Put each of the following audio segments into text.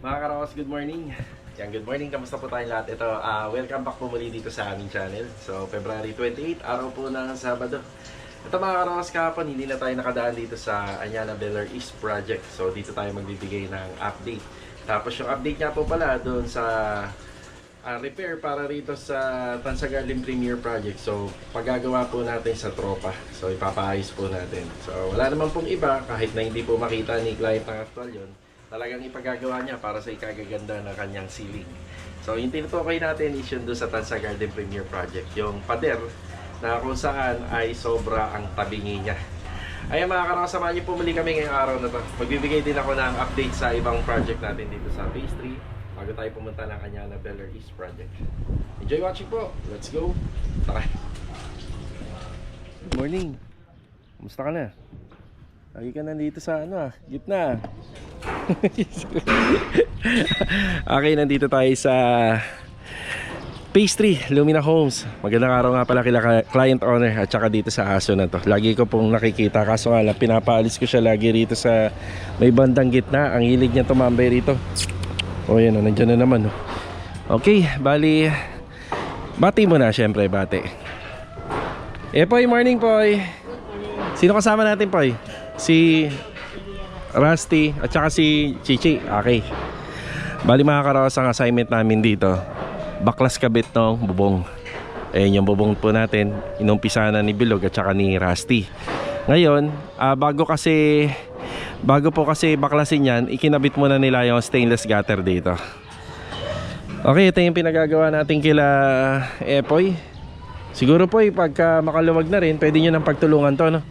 Mga karawas, good morning. Good morning, kamusta po tayong lahat? Ito, welcome back po muli dito sa aming channel. So, February 28, araw po ng Sabado. Ito mga karawas, kahapon, hindi na tayo nakadaan dito sa Anyana Beller East Project. So, dito tayo magbibigay ng update. Tapos yung update nga po pala doon sa repair para rito sa Tansa Garden Premier Project. So, paggagawa po natin sa tropa. So, ipapaayos po natin. So, wala naman pong iba, kahit na hindi po makita ni client ng actual yun. Talagang ipagagawa niya para sa ikagaganda ng kanyang ceiling. So, yung tinutukoy natin is yun doon sa Tansa Garden Premier Project. Yung pader na kung saan ay sobra ang tabingi niya. Ayan mga karasamahan niyo, pumuli kami ngayong araw na to. Magbibigay din ako ng update sa ibang project natin dito sa Phase 3 bago tayo pumunta ng Anyana Beller East Project. Enjoy watching po. Let's go. Tara. Good morning. Kumusta ka na? Lagi ka nandito sa gitna. Okay, nandito tayo sa Phase 3, Lumina Homes. Magandang araw nga pala kila client owner at saka dito sa aso na to. Lagi ko pong nakikita, kaso nga lang pinapaalis ko siya lagi rito sa may bandang gitna. Ang hilig niya tumambay rito. O yan, nandiyan na naman. Okay, bali bati mo na syempre, bati. Poy, morning Poy. Sino kasama natin Poy? Si Rusty at saka si Chichi. Okay. Bali mga karawas, ang assignment namin dito, baklas kabit ng bubong. Ayan yung bubong po natin. Inumpisa na ni Bilog at saka ni Rusty. Ngayon, bago po kasi baklasin yan, ikinabit muna nila yung stainless gutter dito. Okay, ito yung pinagagawa natin kila Epoy. Siguro po pagka makaluwag na rin, pwede nyo nang pagtulungan to, no?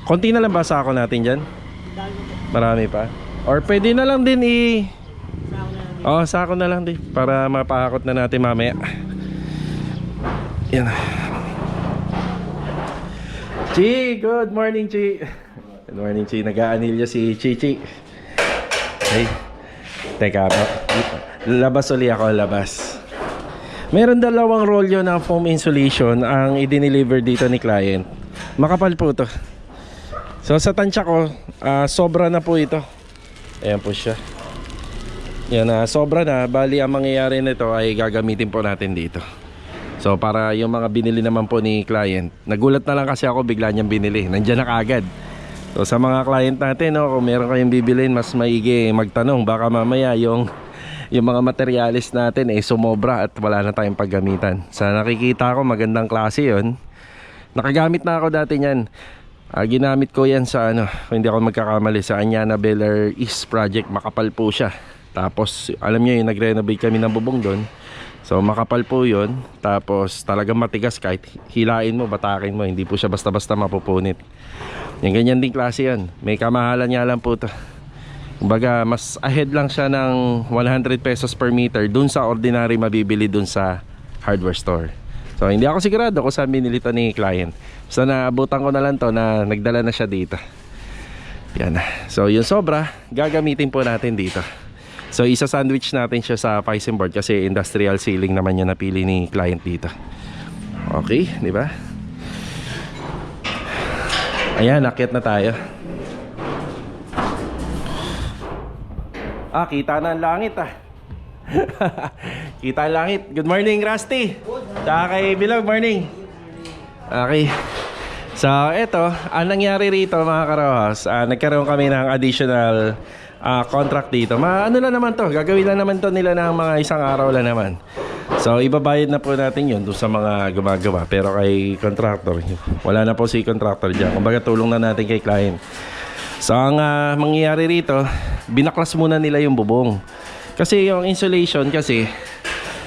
Konti na lang ba sako natin dyan? Marami pa? Or pwede na lang din sako na lang din para mapahakot na natin mamaya. Yan. Chi, good morning Chi. Good morning Chi, nag-aanilyo si Chichi. Hey, teka po, labas uli ako, labas. Meron dalawang rolyo ng foam insulation ang i-deliver dito ni client. Makapal po to. So sa tansya ko, sobra na po ito. Ayan po siya. Yan, sobra na. Bali ang mangyayari nito ay gagamitin po natin dito. So para yung mga binili naman po ni client, nagulat na lang kasi ako, bigla niyang binili. Nandiyan na kaagad. So sa mga client natin, kung meron kayong bibilin, mas maigi magtanong. Baka mamaya yung mga materialis natin sumobra at wala na tayong paggamitan. Sa nakikita ko, magandang klase yon. Nakagamit na ako dati niyan. Ginamit ko yan sa kung hindi ako magkakamali, sa Anyana Beller East Project. Makapal po siya. Tapos alam niyo yung nag-renovate kami ng bubong doon. So makapal po yun. Tapos talagang matigas, kahit hilain mo, batakin mo, hindi po siya basta-basta mapupunit. Yung ganyan din klase yan. May kamahalan niya lang po to. Kumbaga mas ahead lang siya ng 100 pesos per meter dun sa ordinary mabibili dun sa hardware store. So hindi ako sigurado kung saan binili to ni client. So naabutan ko na lang to na nagdala na siya dito. Yan. So yung sobra, gagamitin po natin dito. So isa sandwich natin siya sa Pisum board kasi industrial ceiling naman yung napili ni client dito. Okay, di ba? Ayan, akyat na tayo. Kita na ang langit Kita ang langit. Good morning Rusty. Tsaka kay Bilog, morning. Okay. So eto, ang nangyari rito mga karohas, nagkaroon kami ng additional contract dito. Ano lang naman to, gagawin lang naman to nila ng mga isang araw lang naman. So ibabayad na po natin yun doon sa mga gumagawa. Pero kay contractor, wala na po si contractor dyan. Kumbaga tulong na natin kay client. So ang mangyayari rito, binaklas muna nila yung bubong. Kasi yung insulation kasi,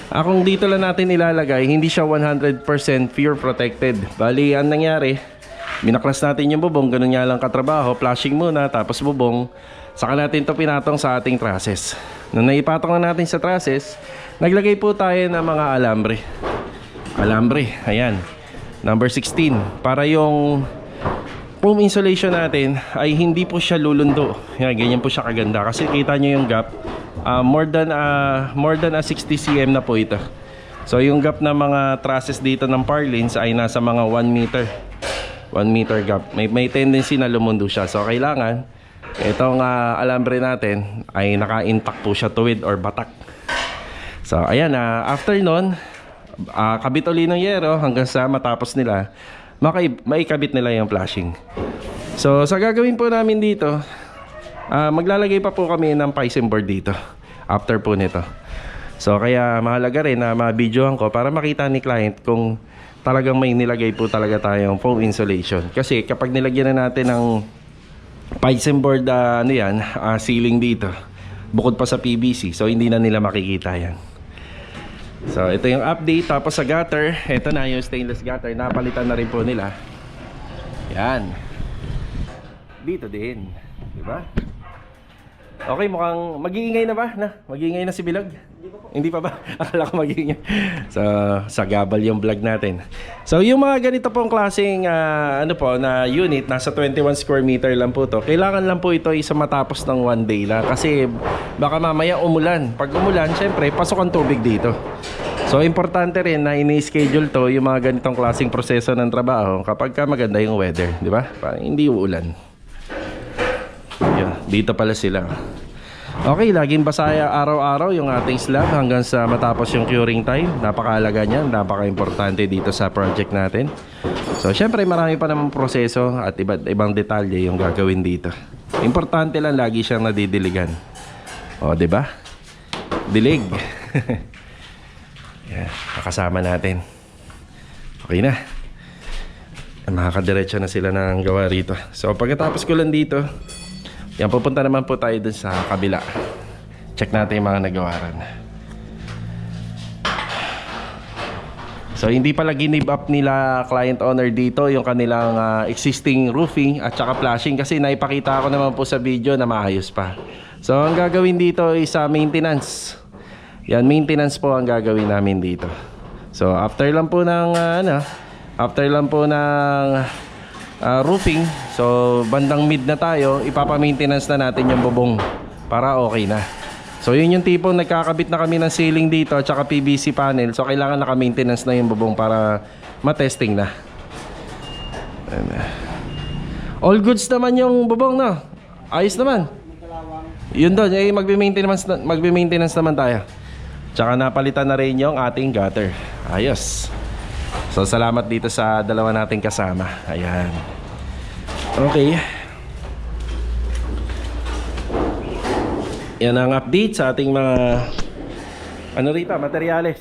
kung dito lang natin ilalagay, hindi siya 100% pure protected. Bali, ang nangyari, binaklas natin yung bubong, ganun nga lang katrabaho, flashing muna, tapos bubong, saka natin to pinatong sa ating trusses. Nung naipatong na natin sa trusses, naglagay po tayo ng mga alambre. Alambre, ayan, number 16, para yung foam insulation natin ay hindi po siya lulundo. Yan, ganyan po siya kaganda. Kasi kita nyo yung gap, more than a 60 cm na po ito. So yung gap na mga trusses dito ng purlins ay nasa mga 1 meter. 1 meter gap. May tendency na lumundo siya. So kailangan Itong alambre natin ay naka-intact po siya, tuwid or batak. So ayan, after nun, kabit uli ng yero hanggang sa matapos nila, maikabit nila yung flashing. So sa gagawin po namin dito, maglalagay pa po kami ng Pisum board dito after po nito. So kaya mahalaga rin na ma-videohan ko para makita ni client kung talagang may nilagay po talaga tayong foam insulation. Kasi kapag nilagyan na natin ng Pisum board, ceiling dito, bukod pa sa PVC, so hindi na nila makikita yan. So ito yung update. Tapos sa gutter, ito na yung stainless gutter, napalitan na rin po nila. Yan. Dito din, di ba? Okay, mukhang mag-iingay na ba? Mag-iingay na si Bilog? Hindi pa ba? Akala ko mag-iingay. So, sa gabal yung vlog natin. So, yung mga ganito pong klaseng na unit, nasa 21 square meter lang po to. Kailangan lang po ito isa matapos ng 1 day lang. Kasi baka mamaya umulan. Pag umulan, syempre, pasok ang tubig dito. So, importante rin na ini-schedule to yung mga ganitong klaseng proseso ng trabaho kapag maganda yung weather. Di ba? Parang hindi uulan. Dito pala sila. Okay, laging basaya araw-araw yung ating slab hanggang sa matapos yung curing time. Napakahalaga niyan, napaka-importante dito sa project natin. So, syempre marami pa namang proseso at ibang detalye yung gagawin dito. Importante lang lagi siyang nadidiligan. O, di ba? Dilig. Yan, nakasama natin. Okay na. Makakadiretso na sila ng gawa rito. So, pagkatapos ko lang dito, yan, pupunta naman po tayo dun sa kabila. Check natin yung mga nagawaran. So, hindi pala give up nila client owner dito yung kanilang existing roofing at saka flashing kasi naipakita ko naman po sa video na maayos pa. So, ang gagawin dito is maintenance. Yan, maintenance po ang gagawin namin dito. So, after lang po ng roofing, so bandang mid na tayo, ipapa-maintenance na natin yung bubong para okay na. So yun yung tipong nagkakabit na kami ng ceiling dito at saka PVC panel. So kailangan naka-maintenance na yung bubong para matesting na. All goods naman yung bubong, no? Ayos naman. Yun doon, magbe-maintenance naman tayo. Tsaka napalitan na rin yung ating gutter. Ayos. So salamat dito sa dalawa nating kasama. Ayan. Okay. Yan ang update sa ating mga materyales.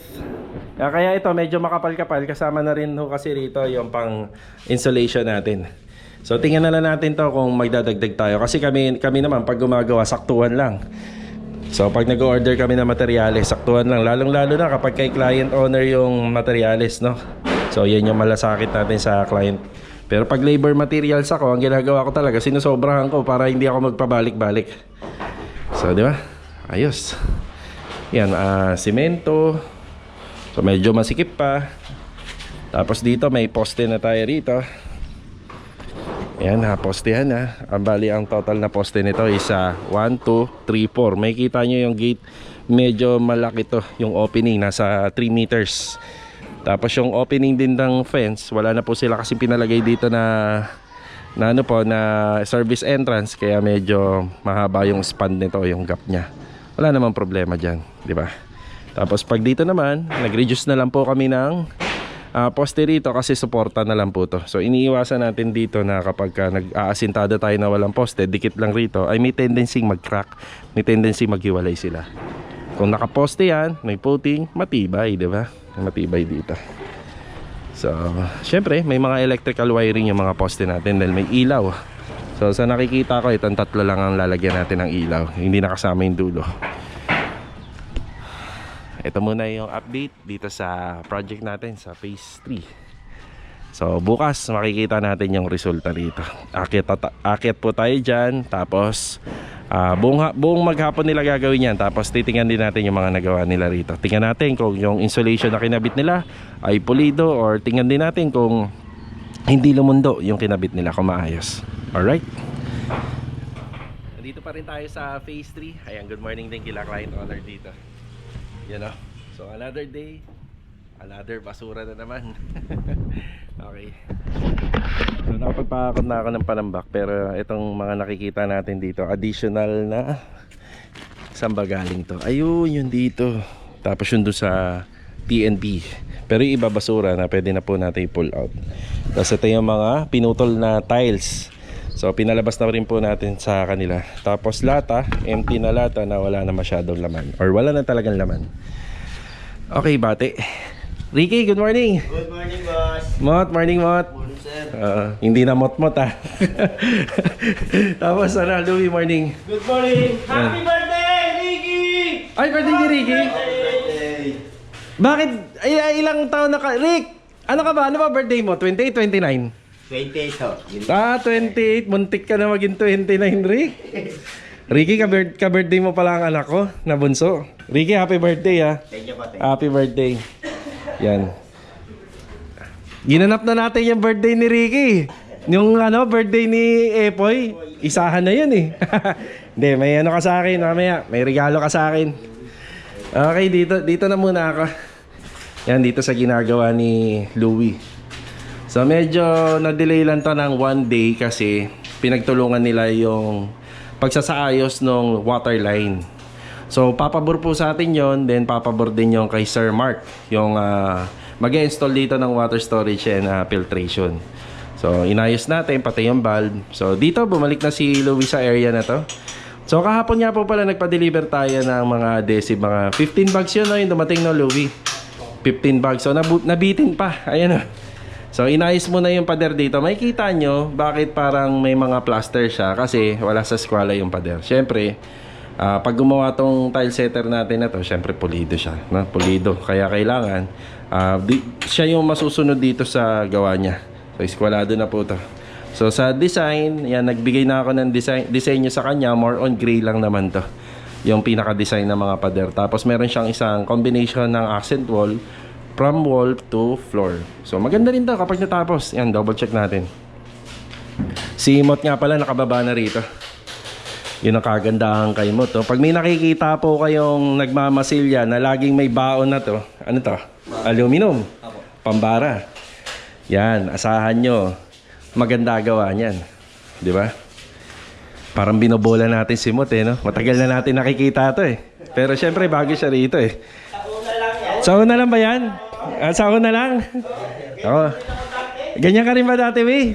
Kaya ito medyo makapal-kapal. Kasama na rin ho kasi rito yung pang insulation natin. So tingnan na lang natin to kung magdadagdag tayo. Kasi kami naman pag gumagawa, saktuhan lang. So pag nag-order kami ng materyales, saktuhan lang. Lalong-lalo na kapag kay client owner yung materyales, no? So yan yung malasakit natin sa client. Pero pag labor materials ako, ang ginagawa ko talaga, sinusobrahan ko para hindi ako magpabalik-balik. So di ba? Ayos. Yan, simento. So medyo masikip pa. Tapos dito may poste na tayo rito. Yan, postehan na. Bali ang total na poste nito is 1, 2, 3, 4. May kita nyo yung gate. Medyo malaki to. Yung opening nasa 3 meters. Tapos yung opening din ng fence, wala na po sila kasi pinalagay dito na service entrance, kaya medyo mahaba yung span nito, yung gap niya. Wala namang problema diyan, di ba? Tapos pag dito naman, nag-reduce na lang po kami ng poste rito kasi suporta na lang po to. So iniiwasan natin dito na kapag nag-aasintada tayo na walang poste, dikit lang rito, ay may tendency mag-crack, may tendency maghiwalay sila. Kung nakaposte yan, may puting, matibay, di ba? Matibay dito. So, syempre, may mga electrical wiring yung mga poste natin dahil may ilaw. So, sa nakikita ko, itong tatlo lang ang lalagyan natin ng ilaw. Hindi nakasama yung dulo. Ito muna yung update dito sa project natin sa phase 3. So, bukas makikita natin yung resulta dito. Akyat po tayo dyan. Tapos, buong maghapon nila gagawin yan. Tapos titingnan din natin yung mga nagawa nila rito. Tingnan natin kung yung insulation na kinabit nila ay pulido, or tingnan din natin kung hindi lumundo yung kinabit nila, kung maayos. Alright, dito pa rin tayo sa phase 3. Ayan, good morning din kila client owner dito. You know, so another day, another basura na naman. Okay. So nakapagpakakot na ako ng panambak, pero itong mga nakikita natin dito, additional na, saan ba galing to? Ayun, yun dito. Tapos yun doon sa TNB. Pero yung iba basura na pwede na po natin i-pull out. Tapos ito yung mga pinutol na tiles. So pinalabas na rin po natin sa kanila. Tapos lata, empty na lata na wala na masyadong laman, or wala na talagang laman. Okay, bate. Ricky, good morning. Good morning, boss. Mot, morning Mot. Morning, sir. Hindi na mot-mot ah. Tapos Louie, morning. Good morning. Happy birthday, Ricky! Ay, birthday ni Ricky. Birthday. Bakit? Ay, ilang taon na ka? Rick, ano ka ba? Ano ba birthday mo? 28, 29? 28, ho. 28. Muntik ka na maging 29, Rick. Ricky, ka-birthday mo pala ang anak ko, na bunso. Ricky, happy birthday ah. Thank you, pate. Happy birthday. Yan. Ginanap na natin yung birthday ni Ricky. Yung birthday ni Epoy, isahan na yun eh. Hindi, may ano ka sa akin mamaya. May regalo ka sa akin. Okay, dito na muna ako. Yan, dito sa ginagawa ni Louie. So medyo na-delay lang to ng 1 day kasi pinagtulungan nila yung pagsasaayos ng water line. So papabor po sa atin yon, then papabor din yung kay Sir Mark, yung mag-install dito ng water storage and filtration. So inayos natin pati yung valve. So dito bumalik na si Louie sa area na to. So kahapon nga po pala nagpa-deliver tayo ng mga adhesive, mga 15 bags yun, no, yung dumating no, Louie. 15 bags. So nabitin pa. Ayan o. So inayos mo na yung pader dito. Makikita nyo bakit parang may mga plaster siya, kasi wala sa squala yung pader. Syempre, pag gumawa tong tile setter natin na to, syempre pulido siya, no? Pulido. Kaya kailangan siya yung masusunod dito sa gawa niya. So squalado na po to. So sa design, yan, nagbigay na ako ng disenyo sa kanya. More on gray lang naman to, yung pinaka-design ng mga pader. Tapos meron siyang isang combination ng accent wall from wall to floor. So maganda rin to kapag natapos. Yan, double check natin. Si Mot nga pala nakababa na rito. Yun ang kagandahan kay Mot. Pag may nakikita po kayong nagmamasilya na laging may baon na to, ano to? Aluminum. Pambara. Yan, asahan nyo. Maganda gawa niyan, di ba? Parang binobola natin si Mot no? Matagal na natin nakikita to eh. Pero syempre bago siya rito eh. Sa una lang ba yan? Sa una lang? Ako. Ganyan ka rin ba dati, May?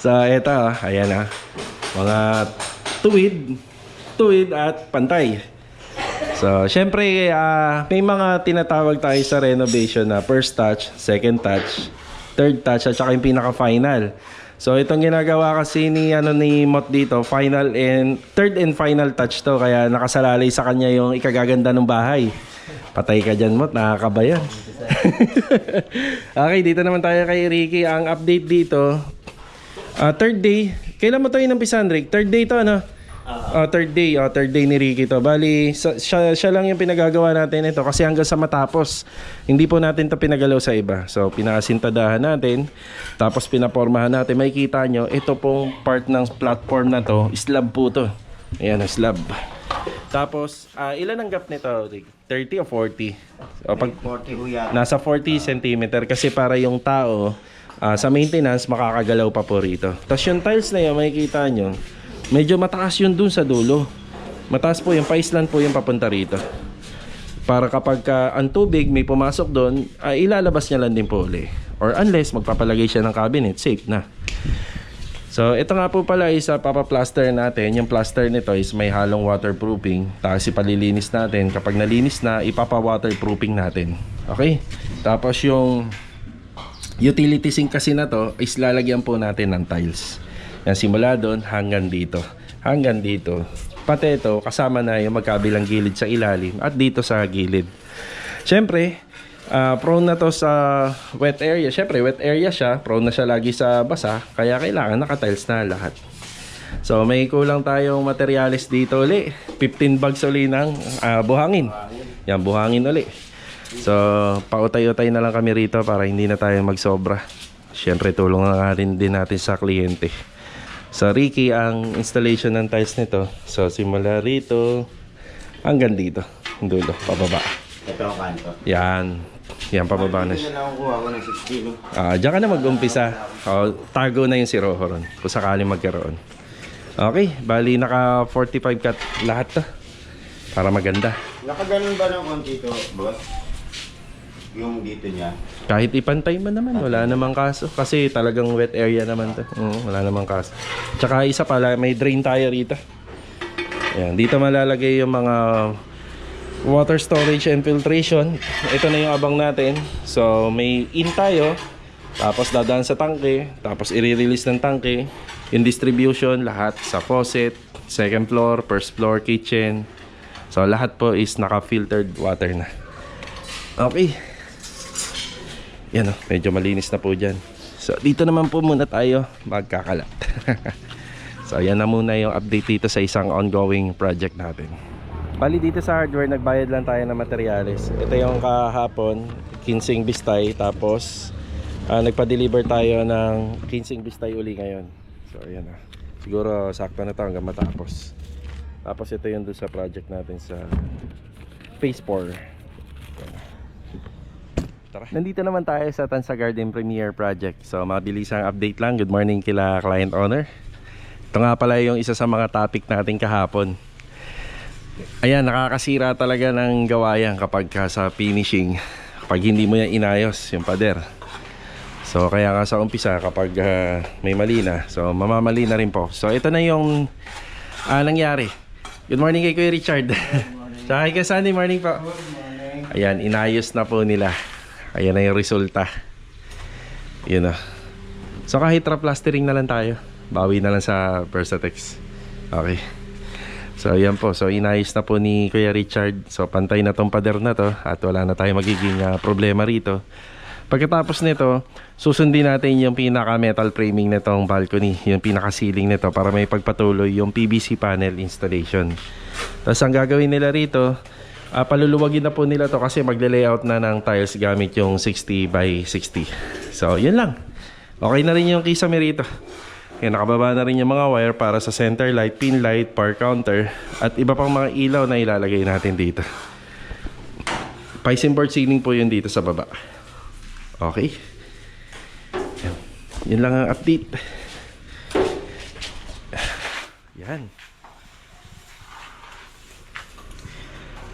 So eto, ayan mga tuwid at pantay. So syempre may mga tinatawag tayo sa renovation na first touch, second touch, third touch, at saka yung pinaka-final. So itong ginagawa kasi ni Mot dito, third and final touch to, kaya nakasalalay sa kanya yung ikagaganda ng bahay. Patay ka dyan, Mot, nakakaba yan. Okay, dito naman tayo kay Ricky. Ang update dito, third day. Kailan mo to inumpisan, Rick? Third day to, ano? Third day ni Ricky to. Bali, siya lang yung pinagagawa natin ito kasi hanggang sa matapos. Hindi po natin to pinagalaw sa iba. So, pinakasintadahan natin. Tapos, pinapormahan natin. Makikita nyo, ito pong part ng platform na to, slab po to. Ayan, slab. Tapos, ilan ang gap nito, Rick? 30 o 40? O, 40 ho yan. nasa 40 cm kasi para yung tao, sa maintenance, makakagalaw pa po rito. Tapos yung tiles na yun, makikita nyo, medyo mataas yun dun sa dulo. Mataas po yung paislan po yung papunta rito. Para kapag ang tubig may pumasok doon, ilalabas niya lang din po uli. Or unless magpapalagay siya ng cabinet, safe na. So ito nga po pala is papaplaster natin. Yung plaster nito is may halong waterproofing. Tapos ipalilinis natin. Kapag nalinis na, ipapa-waterproofing natin. Okay? Tapos yung utility sink kasi na to is lalagyan po natin ng tiles. Yan, simula doon hanggang dito. Hanggang dito. Pati ito, kasama na yung magkabilang gilid sa ilalim at dito sa gilid. Siyempre, prone na to sa wet area. Siyempre, wet area siya. Prone na siya lagi sa basa. Kaya kailangan naka-tiles na lahat. So, may kulang tayong materyales dito uli. 15 bags uli ng buhangin. Yan, buhangin uli. So, pautay-utay na lang kami rito para hindi na tayo magsobra. Siyempre, tulong na rin din natin sa kliyente. So Ricky, ang installation ng tiles nito, so simula rito hanggang dito, dulo, pababa. Ito ang kanto. Yan. Yan, pababa na Dito siya. na lang kuha ko ng 6 kilo. Diyan ka na mag-umpisa. Tago na yung si Rojo ron, kung sakaling magkaroon. Okay, bali naka 45 cut lahat to. Para maganda. Nakaganon ba ng konti to, boss? Yung dito niya. Kahit ipantay mo naman, wala namang kaso. Kasi talagang wet area naman to. Wala namang kaso. Tsaka isa pala, may drain tayo rito. Ayan, dito malalagay yung mga water storage and filtration. Ito na yung abang natin. So may in tayo, tapos dadaan sa tangke, tapos i-release ng tangke. Yung distribution, lahat sa faucet, second floor, first floor, kitchen. So lahat po is naka-filtered water na. Okay. Yan o, medyo malinis na po dyan. So dito naman po muna tayo magkakalat. So yan na muna yung update dito sa isang ongoing project natin. Bali dito sa hardware, nagbayad lang tayo ng materyales. Ito yung kahapon, 15 bistay. Tapos nagpa-deliver tayo ng 15 bistay uli ngayon. So ayan na. Siguro sakto na ito hanggang matapos. Tapos ito yung doon sa project natin sa Phase 4. Tara. Nandito naman tayo sa Tansa Garden Premier Project. So mabilisang update lang. Good morning kila client owner. Ito nga pala yung isa sa mga topic natin kahapon. Ayan, nakakasira talaga ng gawayan kapag sa finishing. Kapag hindi mo yan inayos yung pader. So kaya nga sa umpisa kapag may mali na, so mamamali na rin po. So ito na yung nangyari. Good morning kay Kuya Richard. Tsaka kay Sunday morning po. Ayan, inayos na po nila. Ayan na yung resulta. Yun na. So kahit plastering na lang tayo, bawi na lang sa Versatex. Okay. So ayan po, so inayos na po ni Kuya Richard. So pantay na tong pader na to at wala na tayong magiging problema rito. Pagkatapos nito, susundin natin yung pinaka metal framing nitong balcony, yung pinaka ceiling nito para may pagpatuloy yung PVC panel installation. Tapos ang gagawin nila rito, paluluwagin na po nila to kasi magle-layout na ng tiles gamit yung 60 by 60. So yun lang. Okay na rin yung kisame rito. Kaya nakababa na rin yung mga wire para sa center light, pin light, power counter at iba pang mga ilaw na ilalagay natin dito. Piston board ceiling po yun dito sa baba. Okay. Yun lang ang update. Yan.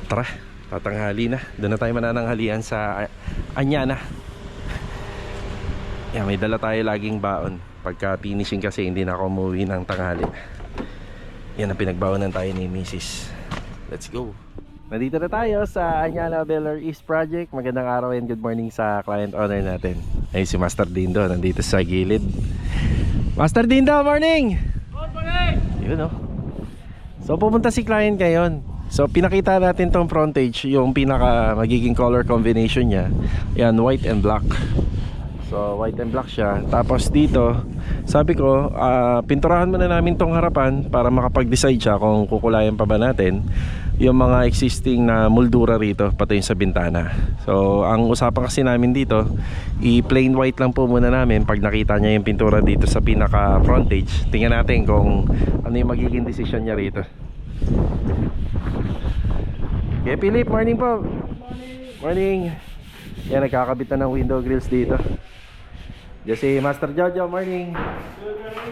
Tara, tatanghali na. Doon na tayo manananghalian sa Anyana. Yan, may dala tayo laging baon. Pagka finishing kasi hindi na ako umuwi ng tanghali. Yan ang pinagbaonan tayo ni Mrs. Let's go. Nandito na tayo sa Anyana Beller East Project. Magandang araw and good morning sa client owner natin. Ay si Master Dindo nandito sa gilid. Master Dindo, morning! Good morning! Yun oh. So pupunta si client ngayon. So pinakita natin tong frontage, yung pinaka magiging color combination niya. Yan, white and black. So white and black siya. Tapos dito, sabi ko, pinturahan muna namin tong harapan para makapag-decide siya kung kukulayan pa ba natin yung mga existing na moldura rito, pati yung sa bintana. So ang usapan kasi namin dito, i-plain white lang po muna namin. Pag nakita niya yung pintura dito sa pinaka frontage, tingnan natin kung ano yung magiging decision niya rito. Okay, Philip, morning po. Morning. Yan, nagkakabit na ng window grills dito. Jesse, Master Jojo, morning.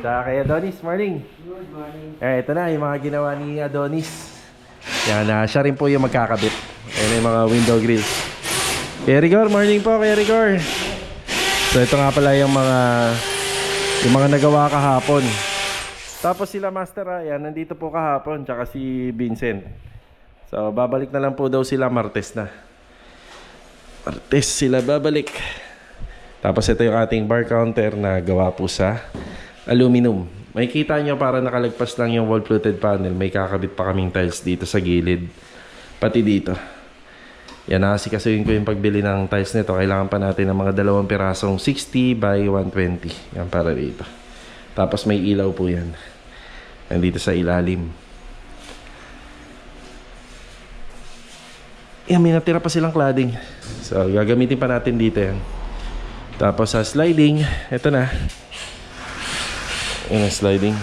Sa kay Adonis, morning. Good morning. Ito na yung mga ginawa ni Adonis. Yan, siya rin po yung magkakabit. Ayan yung mga window grills. Kaya Rigor, morning po kaya Rigor. So ito nga pala yung mga nagawa kahapon. Tapos sila Master, yan, nandito po kahapon, tsaka si Vincent. So babalik na lang po daw sila Martes na. Martes sila babalik. Tapos ito yung ating bar counter na gawa po sa aluminum. May kita nyo para nakalagpas lang yung wall fluted panel. May kakabit pa kaming tiles dito sa gilid. Pati dito. Yan, nakasikasuhin ko yung pagbili ng tiles nito. Kailangan pa natin ng mga 2 pirasong 60 by 120. Yan para dito. Tapos may ilaw po yan. Nandito sa ilalim. Yan, may natira pa silang cladding. So gagamitin pa natin dito yan. Tapos sa sliding, ito na. Yan ang sliding.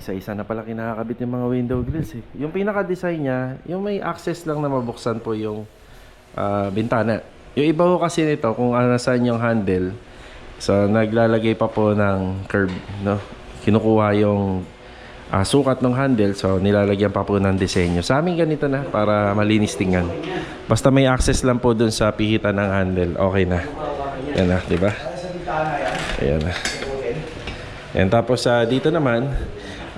isa-isa na pala kinakabit yung mga window grills eh. Yung pinaka-design niya, yung may access lang na mabuksan po yung bintana. Yung iba ho kasi nito, kung saan yung handle, so naglalagay pa po ng curve, no? Kinukuha yung sukat ng handle, so nilalagyan pa po ng disenyo. Sa amin ganito na, para malinis tingnan. Basta may access lang po dun sa pihitan ng handle, okay na. Yan na, di ba? Ayan na. Yan, tapos dito naman,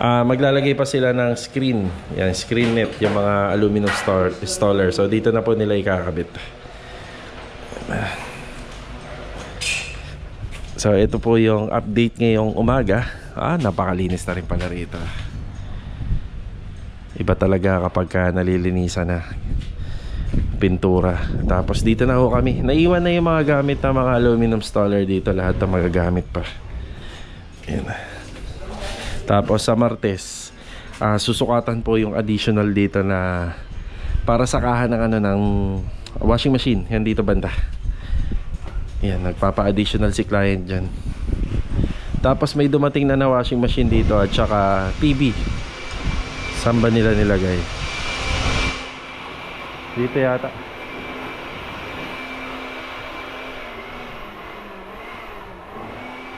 maglalagay pa sila ng screen. Yan, screen net, yung mga aluminum installer. So dito na po nila ikakabit. So ito po yung update ngayong umaga. Napakalinis na rin pala rito. Iba talaga kapag nalilinisan na pintura. Tapos dito na ho kami. Naiwan na yung mga gamit na mga aluminum installer dito. Lahat na magagamit pa. Yan. Tapos sa Martes, susukatan po yung additional dito na para sakahan ng ng washing machine. Yan dito banda. Yan, nagpapa-additional si client dyan. Tapos may dumating na washing machine dito at saka TV. Saan ba nila nilagay? Dito yata.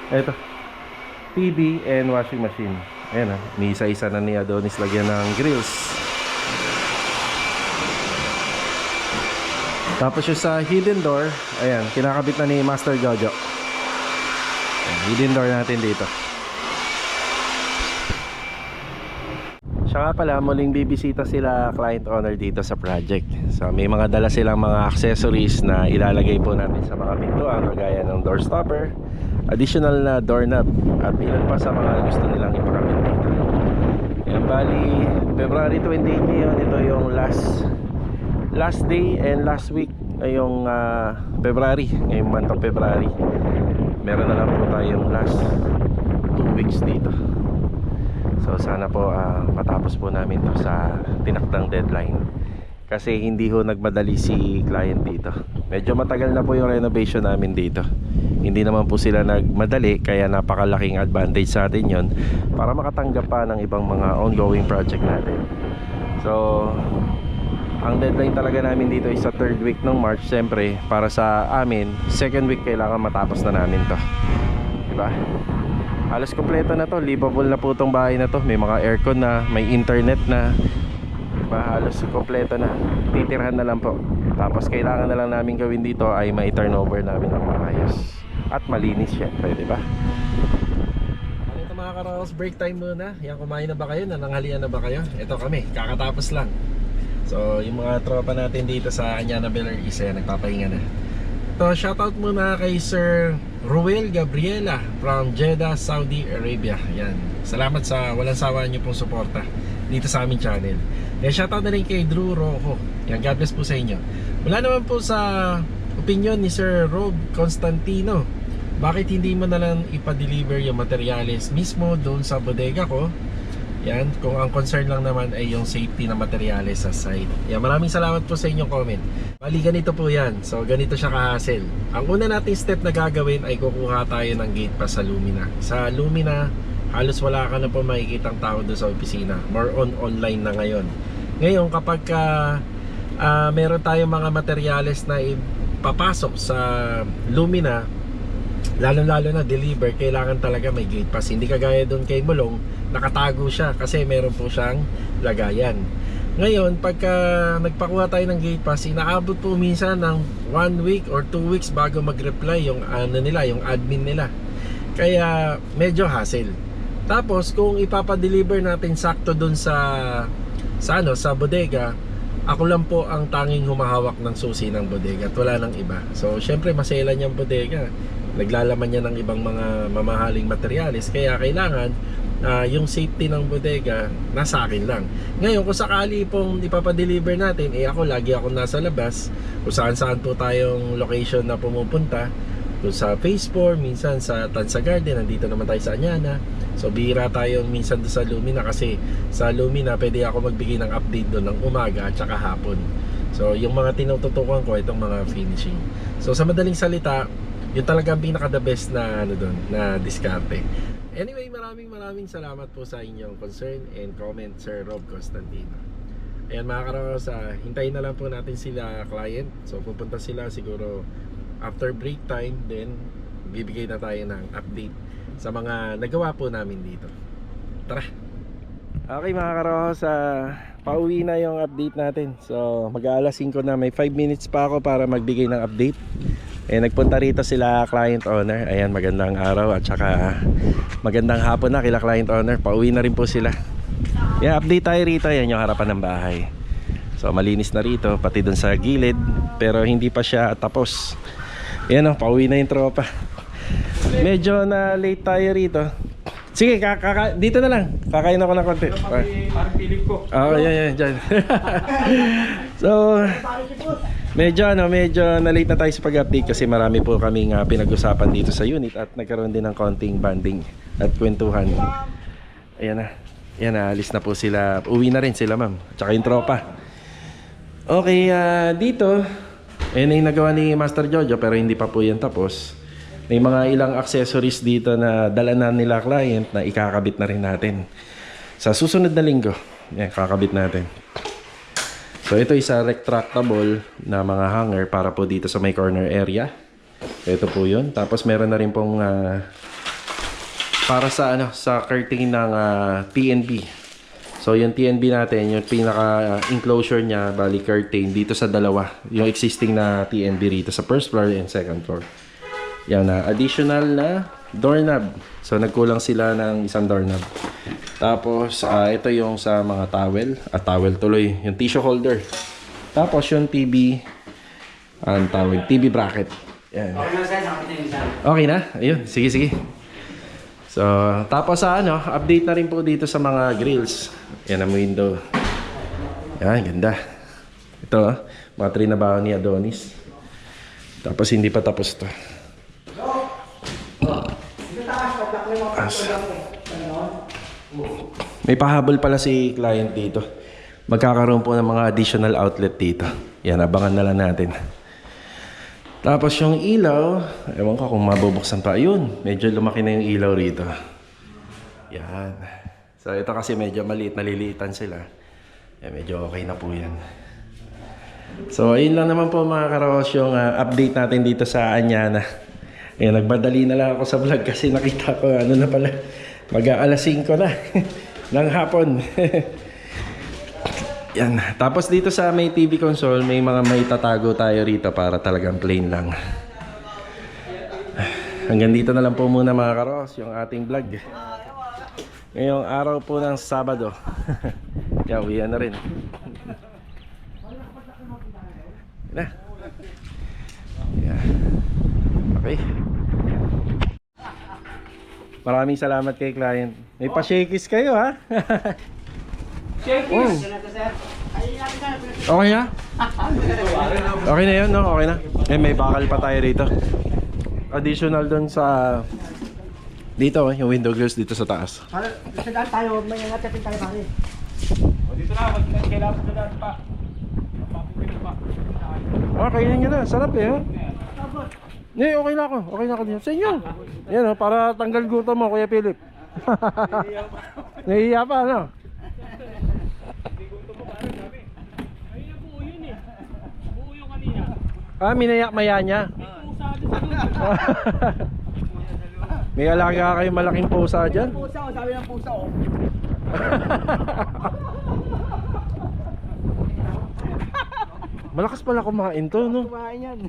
Eto, TV and washing machine. Ayan may isa-isa na ni Adonis lagyan ng grills. Tapos yung sa hidden door, ayan, kinakabit na ni Master Jojo. Ayan, hidden door natin dito. Siya nga pala, muling bibisita sila client owner dito sa project. So may mga dala silang mga accessories na ilalagay po natin sa mga pintuan, kagaya ng door stopper, additional na doorknob, at ilan pa sa mga gusto nilang ipakabit dito. Yan, bali February 28 ngayon. Ito yung last day and last week ay yung February, ngayong month of February. Meron na lang po tayong last 2 weeks dito. So sana po matapos po namin to sa tinakdang deadline. Kasi hindi ho nagmadali si client dito. Medyo matagal na po yung renovation namin dito. Hindi naman po sila nagmadali, kaya napakalaking advantage sa atin yon para makatanggap pa ng ibang mga ongoing project natin. So ang deadline talaga namin dito is sa 3rd week ng March. Siyempre para sa amin, 2nd week kailangan matapos na namin to, diba? Halos kompleto na to, livable na po tong bahay na to. May mga aircon na, may internet na, diba? Halos kompleto na, titirhan na lang po. Tapos kailangan na lang namin gawin dito ay mai-turnover namin ng maayos at malinis syempre, diba? Ano ito mga karaos, break time muna. Yan, kumain na ba kayo? Nananghalian na ba kayo? Ito kami, kakatapos lang. So yung mga tropa natin dito sa Anyana Bel Air East, nagpapahinga na. So shoutout muna kay Sir Ruel Gabriela from Jeddah, Saudi Arabia. Yan, salamat sa walang sawa niyo pong suporta dito sa aming channel. Yan, shoutout na rin kay Drew Rojo. Yan, God bless po sa inyo. Wala naman po sa opinion ni Sir Rob Constantino, bakit hindi mo na lang ipa-deliver yung materyales mismo doon sa bodega ko? Yan, kung ang concern lang naman ay yung safety na materyales sa site. Yan, maraming salamat po sa inyong comment. Bali, ganito po yan. So, ganito siya ka-hassle. Ang una nating step na gagawin ay kukuha tayo ng gate pass sa Lumina. Sa Lumina, halos wala ka na po makikitang tao doon sa opisina. More on online na ngayon. Ngayon, kapag meron tayong mga materyales na ipapasok sa Lumina, lalo na deliver, kailangan talaga may gate pass. Hindi kagaya doon kay Mulong, nakatago siya kasi meron po siyang lagayan. Ngayon, pagka nagpakuha tayo ng gate pass, inaabot po minsan ng 1 week or 2 weeks bago mag-reply yung yung admin nila. Kaya medyo hassle. Tapos kung ipapadeliver natin sakto doon sa bodega, ako lang po ang tanging humahawak ng susi ng bodega at wala nang iba. So syempre maselan yung bodega, naglalaman niya ng ibang mga mamahaling materyales, kaya kailangan yung safety ng bodega nasa akin lang. Ngayon, kung sakali pong ipapadeliver natin, lagi ako nasa labas, kung saan po tayong location na pumupunta, kung sa Phase 4, minsan sa Tansa Garden, nandito naman tayo sa Anyana. So bihira tayo minsan doon sa Lumina, kasi sa Lumina pwede ako magbigay ng update doon ng umaga at saka hapon. So yung mga tinututukan ko, itong mga finishing. So sa madaling salita, yun talaga ang pinaka the best na ano doon, na diskarte. Anyway, maraming salamat po sa inyong concern and comment, Sir Rob Constantino. Ayan mga karos, hintayin na lang po natin sila client. So pupunta sila siguro after break time, then bibigay na tayo ng update sa mga nagawa po namin dito. Tara! Okay mga karos, pauwi na yung update natin. So mag-aalas 5 na, may 5 minutes pa ako para magbigay ng update. Nagpunta rito sila client owner. Ayan, magandang araw at saka magandang hapon na kila client owner. Pauwi na rin po sila. Update tayo rito. Yan yung harapan ng bahay. So malinis na rito, pati dun sa gilid. Pero hindi pa siya tapos. Ayan o, pauwi na yung tropa. Medyo na late tayo rito. Sige, dito na lang. Kakain ako ng konti. Parang piling ko. Oo, yan, dyan. So, medyo na-late na tayo sa pag-update kasi marami po kaming pinag-usapan dito sa unit at nagkaroon din ng konting banding at kwentuhan. Ayan na, alis na po sila. Uwi na rin sila, ma'am. Tsaka yung tropa. Okay, dito, ayan na yung nagawa ni Master Jojo pero hindi pa po yan tapos. May mga ilang accessories dito na dala na nila client na ikakabit na rin natin sa susunod na linggo. Yan, kakabit natin. So ito isa retractable na mga hanger para po dito sa may corner area. Ito po yun. Tapos meron na rin pong para sa sa curtain ng TNB. So yung TNB natin, yung pinaka enclosure niya, bali curtain dito sa dalawa. Yung existing na TNB rito sa first floor and second floor. Yan na, additional na doorknob. So nagkulang sila ng isang doorknob. Tapos ito yung sa mga towel, towel tuloy, yung tissue holder. Tapos yung TV, ang tawag, TV bracket. Yan. Okay na? Ayun, sige. So, tapos update na rin po dito sa mga grills. Yan ang window. Yan, ganda. Ito, mga trinabaho ni Adonis. Tapos hindi pa tapos to. May pahabol pala si client dito. Magkakaroon po ng mga additional outlet dito. Yan, abangan na lang natin. Tapos yung ilaw, ewan ko kung mabubuksan pa. Ayun, medyo lumaki na yung ilaw rito. Yan. So ito kasi medyo maliit, naliliitan sila. Yan, medyo okay na po yan. So ayun lang naman po mga karos yung update natin dito sa Anyana. Ayan, nagmadali na lang ako sa vlog kasi nakita ko na pala, mag-aalas 5 na ng hapon. Yan. Tapos dito sa may TV console, may tatago tayo rito para talagang plain lang. Hanggang dito na lang po muna mga karos yung ating vlog. Ngayong araw po ng Sabado. Yan, uwian na rin. Na. Yan. Okay. Maraming salamat kay client. May pa-shakies kayo ha. Shakies! Okay na? Okay na yun, no? Okay na. May bakal pa tayo rito. Additional dun sa dito, yung window grills dito sa taas. Para sa daan tayo, may ngatapin tayo pare. Dito na, kailangan ko na pa. Mapapipili pa. Kainin nyo na. Sarap eh. Okay na ako. Okay na ako dito. Sa inyo. Yan para tanggal gutom mo, Kuya Philip. Nahihiya pa, ano? Minayak-maya niya. May alaga kayo malaking pusa dyan. Pusa, sabi ng pusa oh. Malakas pala kumain to, no? Kumain yan.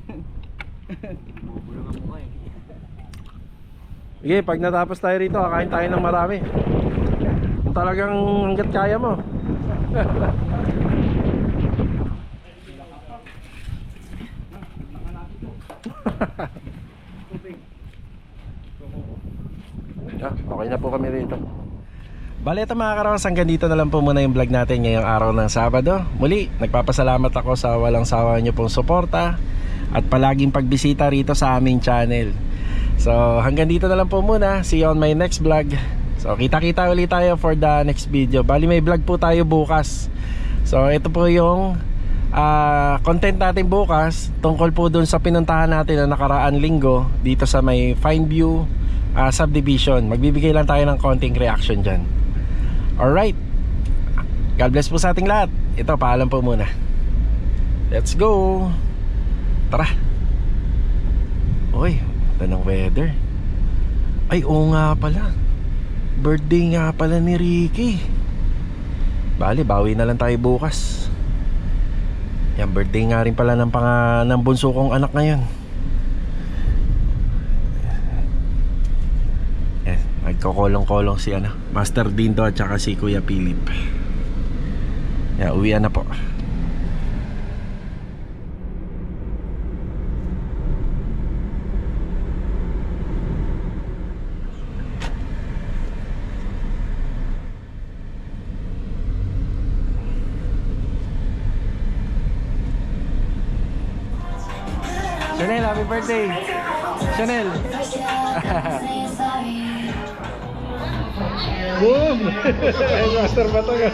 Sige, pag natapos tayo rito, kakain tayo ng marami. Talagang hanggat kaya mo. Okay na po kami rito. Bale, ito mga karos, hanggang dito na lang po muna yung vlog natin ngayong araw ng Sabado. Muli, nagpapasalamat ako sa walang sawa nyo pong suporta at palaging pagbisita rito sa aming channel. So hanggang dito na lang po muna. See you on my next vlog. So kita-kita ulit tayo for the next video. Bali may vlog po tayo bukas. So ito po yung content natin bukas tungkol po dun sa pinuntahan natin na nakaraan linggo dito sa may Fineview subdivision. Magbibigay lang tayo ng konting reaction dyan. Alright, God bless po sa ating lahat. Ito, paalam po muna. Let's go. Tara. Uy, ito ng weather. Ay, oo nga pala, birthday nga pala ni Ricky. Bali, bawi na lang tayo bukas. Yan, birthday nga rin pala ng bunso kong anak ngayon. Yan, nagkokolong-kolong si Master Dindo at saka si Kuya Philip. Yan, uwian na po. Chanel, happy birthday! Chanel! Boom! Master Batang.